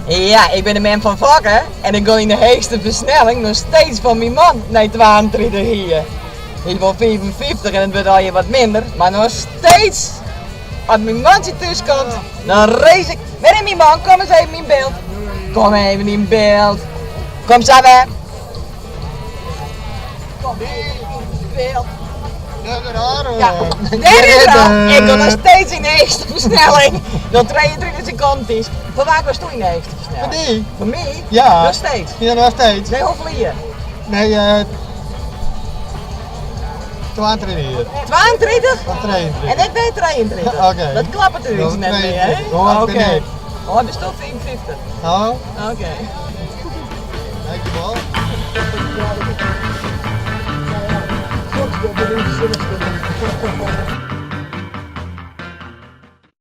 Ja, ik ben de man van Vakken en ik ga in de hoogste versnelling nog steeds van mijn man naar 32 hier. Ik wil 55 en het wordt al je wat minder, maar nog steeds, als mijn mannetje tussenkomt, dan race ik. Waar is mijn man? Kom eens even in beeld. Kom even in beeld. Kom Sabbe. Kom even in beeld. Ja, daar is er al. Ik ga nog steeds in de eerste versnelling. Dat 22 seconden is. Voor waar was toen in de eerste versnelling? Voor die? Voor mij? Ja. Nog steeds? Ja, nog steeds. Nee, hoeveel hier? Nee, 22 hier. 22? Of 23. En ik ben 23. Oké. Dat klapt natuurlijk Dat net is meer, hè? 22. Hoe ben ik? Oh, hij bestond 54. Oh, Oké. dankjewel.